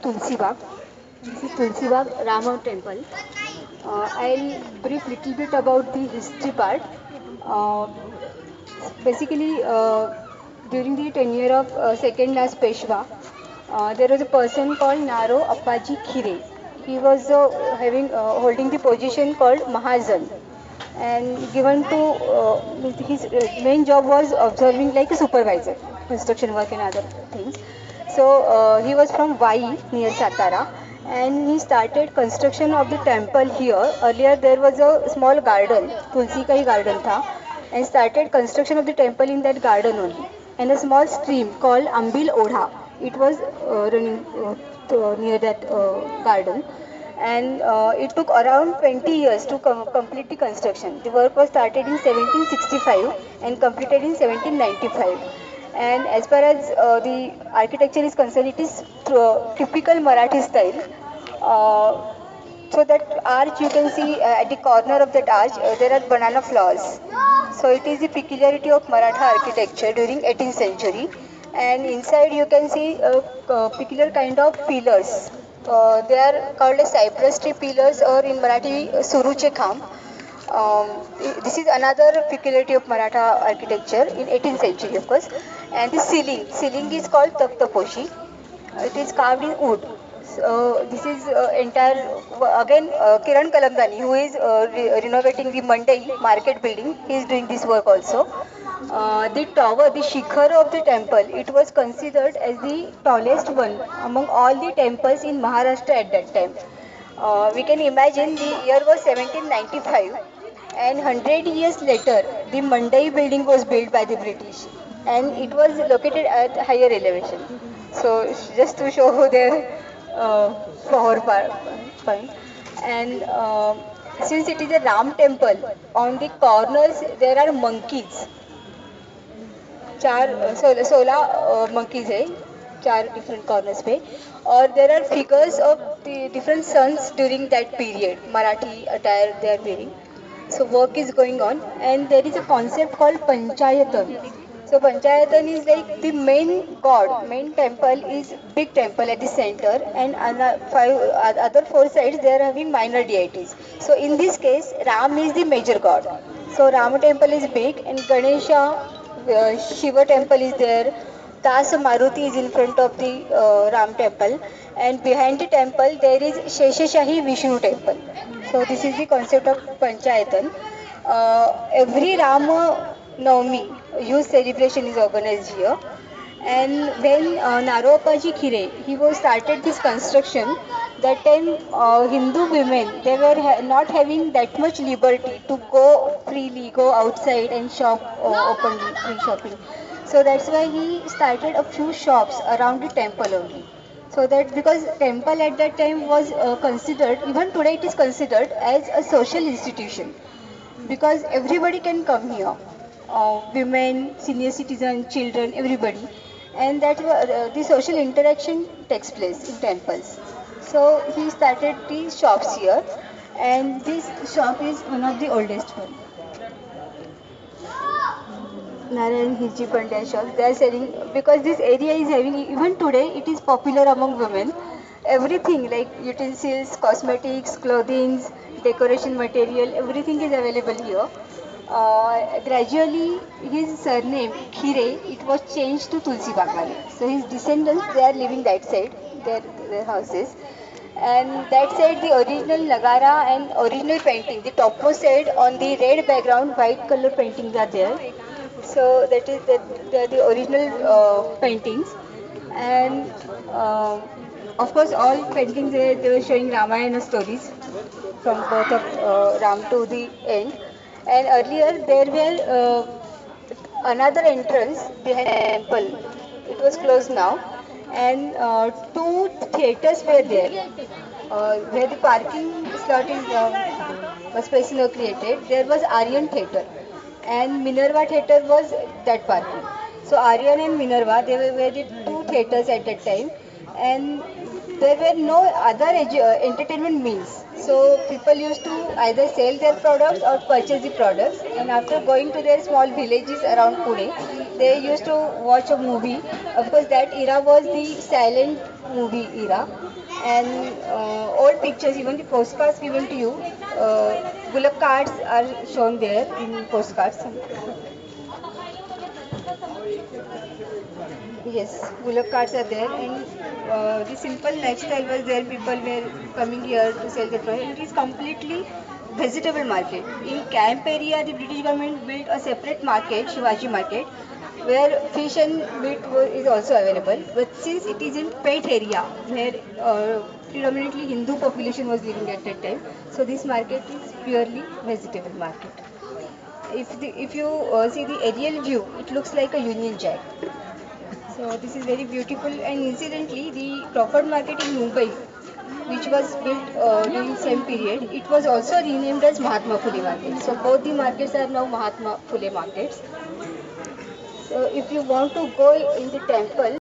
Tulsi Bagh. This is Tulsi Bagh Rama Temple. I'll brief little bit about the history part. Uh, Basically, during the tenure of second last Peshwa, there was a person called Naro Appaji Khire. He was having holding the position called Mahajan, and given to his main job was observing like a supervisor, construction work and other things. So he was from Vai near Satara, and he started construction of the temple here. Earlier there was a small garden, Tulsi Kai garden tha, and started construction of the temple in that garden only. And a small stream called Ambil Odha, it was running near that garden, and it took around 20 years to complete the construction. The work was started in 1765 and completed in 1795. And as far as the architecture is concerned, it is typical Marathi style. Uh, so that arch you can see at the corner of that arch there are banana flowers. So it is the peculiarity of Maratha architecture during 18th century. And inside you can see a peculiar kind of pillars. They are called as cypress tree pillars, or in Marathi Suruche Kham. This is another peculiarity of Maratha architecture in 18th century, of course. And the ceiling is called Taktaposhi. It is carved in wood. So this is entire again Kiran Kalamdani, who is renovating the Mandai market building. He is doing this work also. The tower, the shikhar of the temple, it was considered as the tallest one among all the temples in Maharashtra at that time. We can imagine the year was 1795, and 100 years later, the Mandai building was built by the British, and it was located at higher elevation. So just to show their power point. And since it is a Ram temple, on the corners there are monkeys. चार 16 monkeys है, चार different corners पे, और there are figures of the different sons during that period. Marathi attire they are wearing. So work is going on, and there is a concept called Panchayatan. So Panchayatan is like the main god, main temple is big temple at the center, and other four sides they are having minor deities. So in this case, Ram is the major god. So Rama temple is big, and Ganesha Shiva temple is there. Das Maruti is in front of the Ram temple, and behind the temple there is Sheshashahi Vishnu temple. So this is the concept of Panchayatan. Every Rama Navami, huge celebration is organized here. And when Naropaji Khire, he was started this construction, that time Hindu women, they were not having that much liberty to go freely, go outside and shop openly, free shopping. So that's why he started a few shops around the temple only. So that because temple at that time was considered, even today it is considered as a social institution, because everybody can come here, women, senior citizens, children, everybody, and that the social interaction takes place in temples. So he started these shops here, and this shop is one of the oldest one. Narayan Hirji Pandya shops. They are selling because this area is having, even today it is popular among women. Everything like utensils, cosmetics, clothing, decoration material, everything is available here. Gradually, his surname Khire, it was changed to Tulsi Bagwale. So his descendants they are living that side, their houses. And that side the original Nagara and original painting, the topmost side on the red background, white color paintings are there. So that is the original paintings, and of course all paintings they were showing Ramayana stories from birth of Ram to the end. And earlier there were another entrance behind the temple. It was closed now, and two theaters were there. Where the parking slot is was specially created. There was Aryan Theatre, and Minerva Theatre was that parking. So Aryan and Minerva, they were the two theatres at that time, and there were no other entertainment means. So people used to either sell their products or purchase the products. And after going to their small villages around Pune, they used to watch a movie. Of course, that era was the silent movie era. And old pictures, even the postcards given to you, Gulab cards are shown there in postcards. Yes, bullock carts are there, and the simple lifestyle was there. People were coming here to sell their product. It is completely vegetable market. In camp area, the British government built a separate market, Shivaji Market, where fish and meat is also available. But since it is in Pet area, where predominantly Hindu population was living at that time, so this market is purely vegetable market. If you see the aerial view, it looks like a Union Jack. So this is very beautiful, and incidentally the Crawford Market in Mumbai, which was built during same period, it was also renamed as Mahatma Phule Market. So both the markets are now Mahatma Phule markets. So if you want to go in the temple,